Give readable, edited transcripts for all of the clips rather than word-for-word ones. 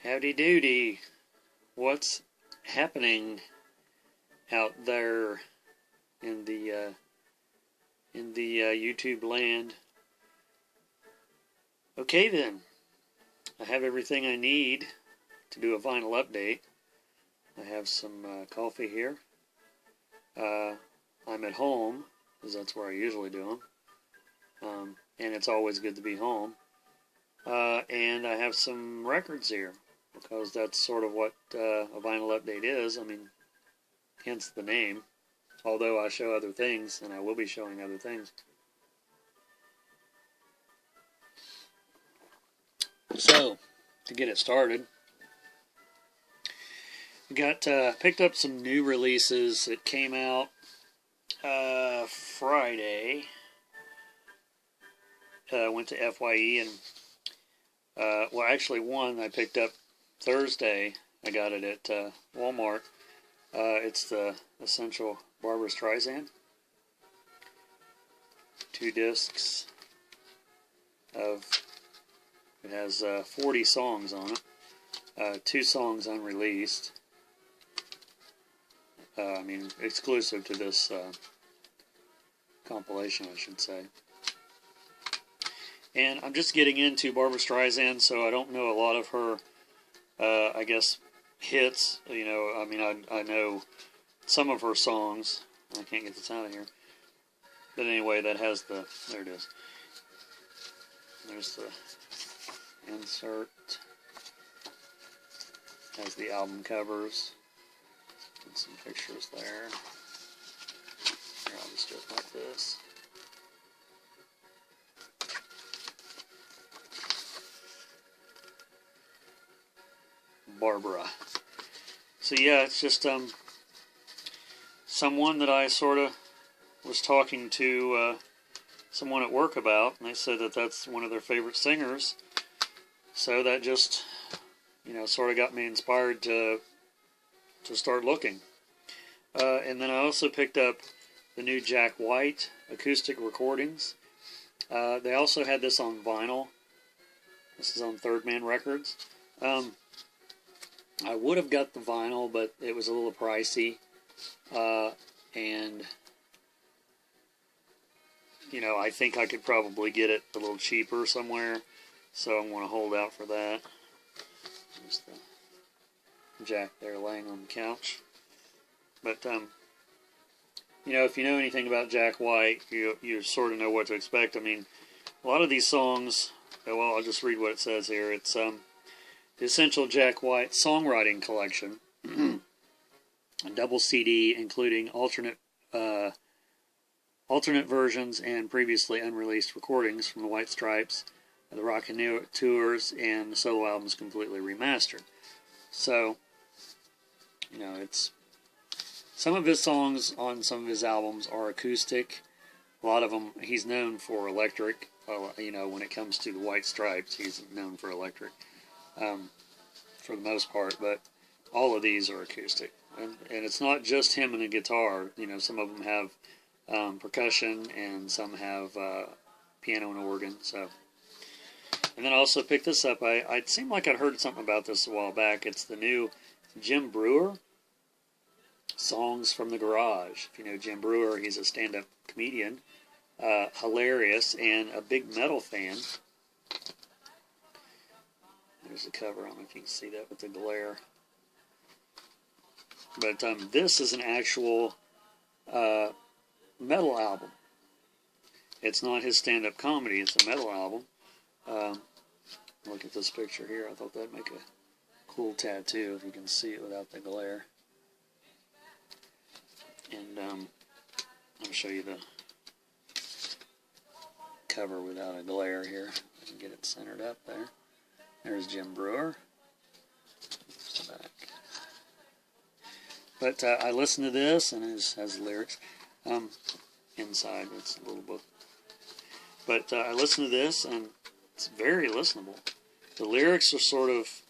Howdy doody. What's happening out there in the YouTube land? Okay then, I have everything I need to do a vinyl update. I have some coffee here. I'm at home, because that's where I usually do them. And it's always good to be home. And I have some records here, because that's sort of what a vinyl update is. I mean, hence the name. Although I show other things, and I will be showing other things. So, to get it started, we got picked up some new releases that came out Friday. Went to FYE and well, actually one I picked up Thursday. I got it at Walmart. It's the Essential Barbra Streisand. 2 discs of, it has 40 songs on it. 2 songs unreleased. I mean, exclusive to this compilation, I should say. And I'm just getting into Barbra Streisand, so I don't know a lot of her, I guess, hits. You know, I mean, I know some of her songs. I can't get this out of here. But anyway, that has the, there it is. There's the insert. Has the album covers. And some pictures there. Here, I'll just do it like this. Barbara. So yeah, it's just someone that I sort of was talking to someone at work about, and they said that that's one of their favorite singers. So that just, you know, sort of got me inspired to start looking. And then I also picked up the new Jack White acoustic recordings. They also had this on vinyl. This is on Third Man Records. I would have got the vinyl, but it was a little pricey, and, you know, I think I could probably get it a little cheaper somewhere, so I'm going to hold out for that. There's the Jack there laying on the couch. But, you know, if you know anything about Jack White, you sort of know what to expect. I mean, a lot of these songs, well, I'll just read what it says here. It's, the Essential Jack White Songwriting Collection, a double CD including alternate versions and previously unreleased recordings from the White Stripes, the Rockin' Tours, and the solo albums completely remastered. So, you know, it's some of his songs on some of his albums are acoustic. A lot of them, he's known for electric. You know, when it comes to the White Stripes, he's known for electric. For the most part, but all of these are acoustic, and it's not just him and a guitar. You know, some of them have percussion, and some have piano and organ. So, and then I also picked this up. It seemed like I'd heard something about this a while back. It's the new Jim Breuer Songs from the Garage. If you know Jim Breuer, he's a stand-up comedian, hilarious, and a big metal fan. There's the cover. I don't know if you can see that with the glare. But this is an actual metal album. It's not his stand-up comedy. It's a metal album. Look at this picture here. I thought that'd make a cool tattoo if you can see it without the glare. And I'll show you the cover without a glare here. I can get it centered up there. There's Jim Breuer. Back. But I listened to this, and it has lyrics. Inside, it's a little book. But I listened to this, and it's very listenable. The lyrics are sort of,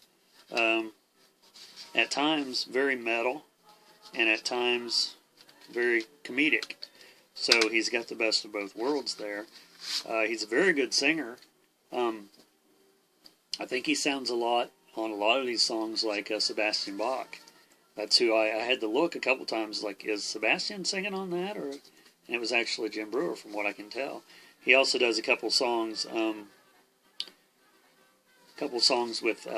at times, very metal, and at times, very comedic. So he's got the best of both worlds there. He's a very good singer. I think he sounds a lot on a lot of these songs, like Sebastian Bach. That's who I had to look a couple times, like, is Sebastian singing on that? And it was actually Jim Breuer, from what I can tell. He also does a couple songs with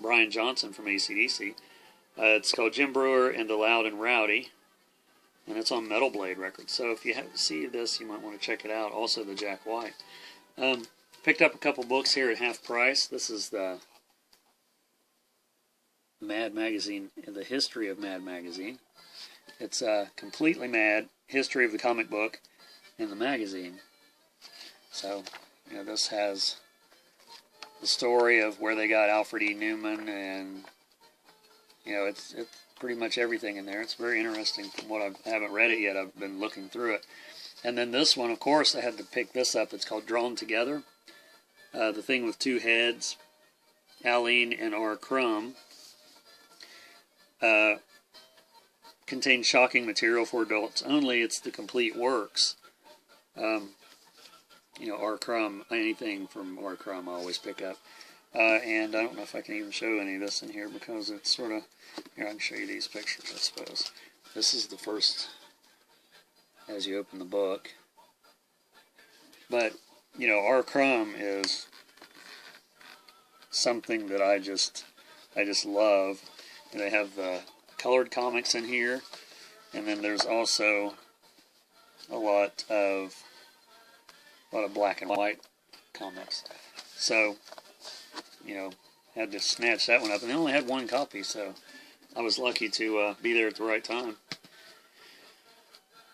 Brian Johnson from AC/DC. It's called Jim Breuer and the Loud and Rowdy, and it's on Metal Blade Records. So if you see this, you might want to check it out. Also the Jack White. Picked up a couple books here at half price. This is the Mad Magazine, the history of Mad Magazine. It's completely Mad, history of the comic book and the magazine. So, you know, this has the story of where they got Alfred E. Newman, and, you know, it's pretty much everything in there. It's very interesting. From what I haven't read it yet, I've been looking through it. And then this one, of course, I had to pick this up. It's called Drawn Together. The Thing with Two Heads, Aline and R. Crumb. Contains shocking material for adults only. It's the complete works. You know, R. Crumb, anything from R. Crumb I always pick up. And I don't know if I can even show any of this in here, because it's sort of... Here, I can show you these pictures, I suppose. This is the first, as you open the book. But, you know, R. Crumb is something that I just love. And they have the colored comics in here, and then there's also a lot of black and white comics. So, you know, had to snatch that one up, and they only had one copy, so I was lucky to be there at the right time.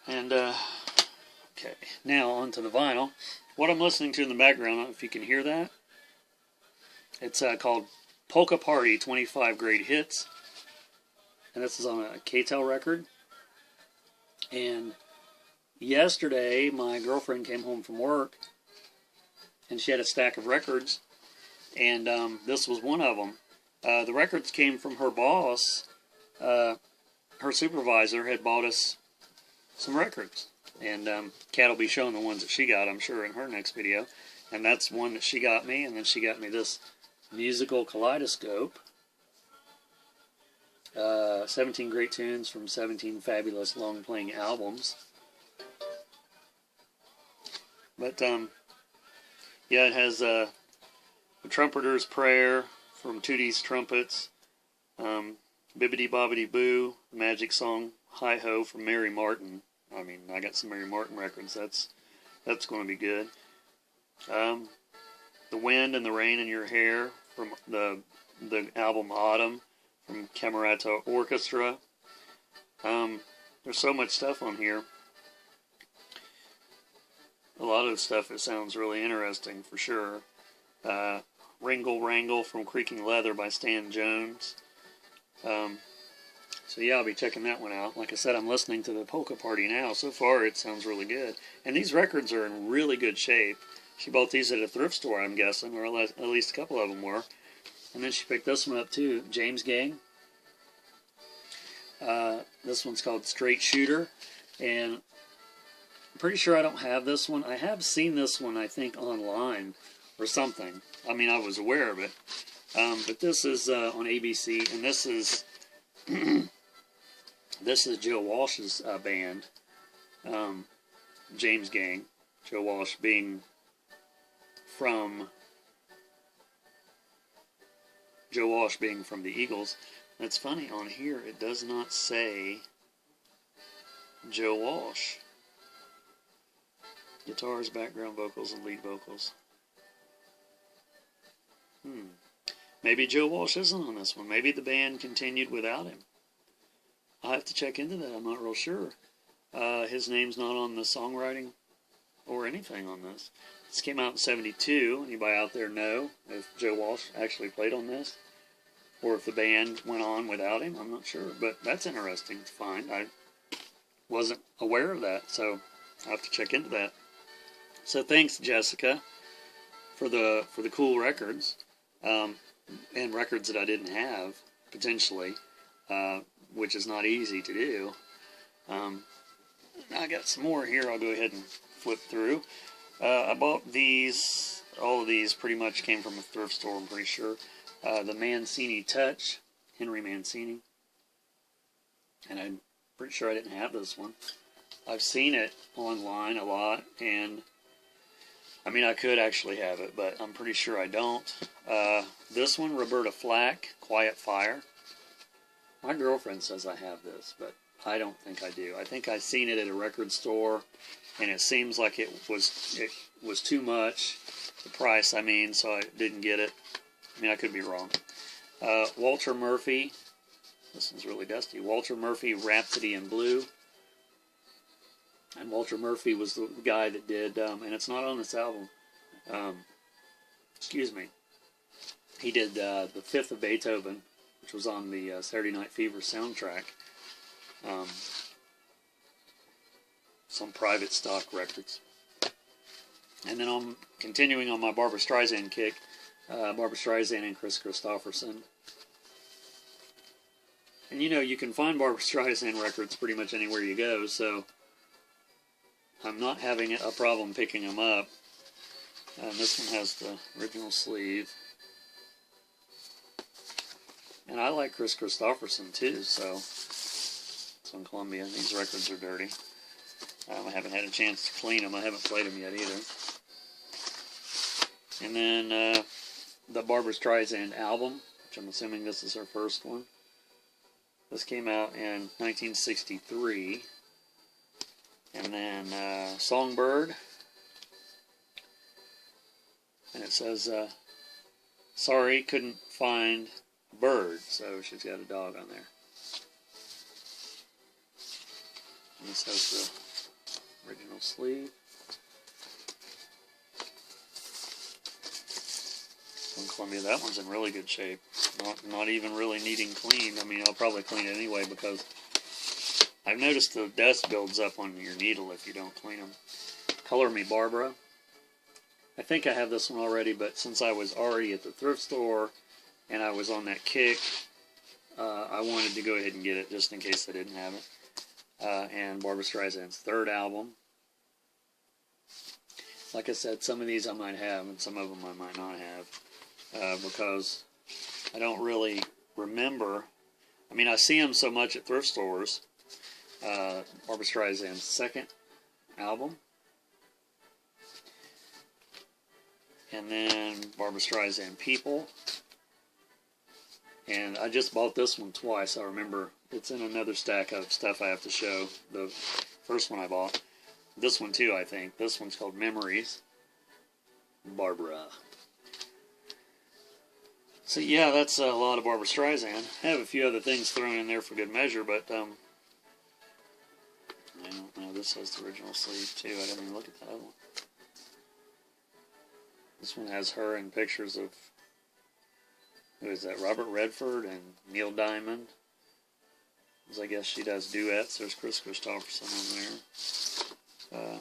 And okay, now on to the vinyl. What I'm listening to in the background, I don't know if you can hear that. It's called Polka Party 25 Great Hits. And this is on a K-Tel record. And yesterday, my girlfriend came home from work, and she had a stack of records, and this was one of them. The records came from her boss. Her supervisor had bought us some records. And Kat will be showing the ones that she got, I'm sure, in her next video. And that's one that she got me, and then she got me this musical kaleidoscope. 17 great tunes from 17 fabulous long-playing albums. But, yeah, it has The Trumpeter's Prayer from Tootie's Trumpets, Bibbidi Bobbidi Boo, the Magic Song, Hi-Ho from Mary Martin. I mean, I got some Mary Martin records. That's going to be good. The Wind and the Rain in Your Hair from the album Autumn, from Camerata Orchestra. There's so much stuff on here. A lot of the stuff, it sounds really interesting, for sure. Ringle Wrangle from Creaking Leather by Stan Jones. So yeah, I'll be checking that one out. Like I said, I'm listening to the Polka Party now. So far, it sounds really good. And these records are in really good shape. She bought these at a thrift store, I'm guessing, or at least a couple of them were. And then she picked this one up too, James Gang. This one's called Straight Shooter, and I'm pretty sure I don't have this one. I have seen this one, I think, online or something. I mean, I was aware of it. But this is on ABC, and this is this is Joe Walsh's band, James Gang. Joe Walsh being from the Eagles. That's funny, on here it does not say Joe Walsh. Guitars, background vocals, and lead vocals. Maybe Joe Walsh isn't on this one. Maybe the band continued without him. I'll have to check into that. I'm not real sure. His name's not on the songwriting or anything on this. This came out in '72. Anybody out there know if Joe Walsh actually played on this? Or if the band went on without him? I'm not sure. But that's interesting to find. I wasn't aware of that, so I'll have to check into that. So thanks, Jessica, for the cool records. And records that I didn't have, potentially, which is not easy to do. I got some more here I'll go ahead and flip through. I bought these all of these pretty much came from a thrift store, I'm pretty sure. The Mancini Touch, Henry Mancini. And I'm pretty sure I didn't have this one. I've seen it online a lot, and I mean, I could actually have it, but I'm pretty sure I don't. This one, Roberta Flack, Quiet Fire. My girlfriend says I have this, but I don't think I do. I think I've seen it at a record store, and it seems like it was too much, the price, I mean, so I didn't get it. I mean, I could be wrong. Walter Murphy. This one's really dusty. Walter Murphy, Rhapsody in Blue. And Walter Murphy was the guy that did, and it's not on this album. Excuse me. He did The Fifth of Beethoven, which was on the Saturday Night Fever soundtrack. Some private stock records. And then I'm continuing on my Barbra Streisand kick. Barbra Streisand and Kris Kristofferson. And you know, you can find Barbra Streisand records pretty much anywhere you go, so I'm not having a problem picking them up. And this one has the original sleeve. And I like Kris Kristofferson too, so it's on Columbia. These records are dirty. I haven't had a chance to clean them. I haven't played them yet either. And then the Barbra Streisand album, which I'm assuming this is her first one. This came out in 1963. And then Songbird. And it says, sorry, couldn't find a bird. So she's got a dog on there. And this has the original sleeve. From Columbia, that one's in really good shape. Not even really needing cleaned. I mean, I'll probably clean it anyway because I've noticed the dust builds up on your needle if you don't clean them. Color Me Barbara. I think I have this one already, but since I was already at the thrift store and I was on that kick, I wanted to go ahead and get it just in case I didn't have it. And Barbra Streisand's third album. Like I said, some of these I might have and some of them I might not have because I don't really remember. I mean, I see them so much at thrift stores. Barbra Streisand's second album. And then Barbra Streisand People. And I just bought this one twice. I remember it's in another stack of stuff I have to show. The first one I bought. This one too, I think. This one's called Memories. Barbara. So yeah, that's a lot of Barbra Streisand. I have a few other things thrown in there for good measure, but I don't know. This has the original sleeve too. I didn't even look at that other one. This one has her in pictures of, who is that, Robert Redford and Neil Diamond. Because I guess she does duets. There's Kris Kristofferson on there.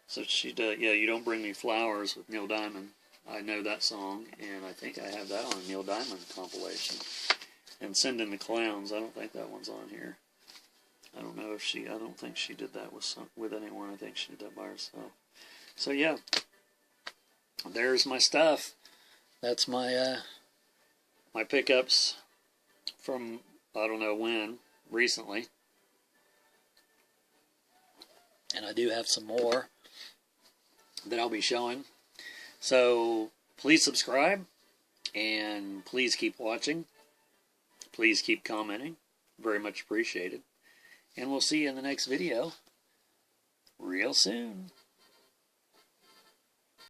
So she does, yeah, You Don't Bring Me Flowers with Neil Diamond. I know that song, and I think I have that on a Neil Diamond compilation. And Sending the Clowns, I don't think that one's on here. I don't know if I don't think she did that with anyone. I think she did that by herself. So yeah. There's my stuff. That's my my pickups from I don't know when, recently. And I do have some more that I'll be showing. So please subscribe and please keep watching. Please keep commenting. Very much appreciated. And we'll see you in the next video real soon.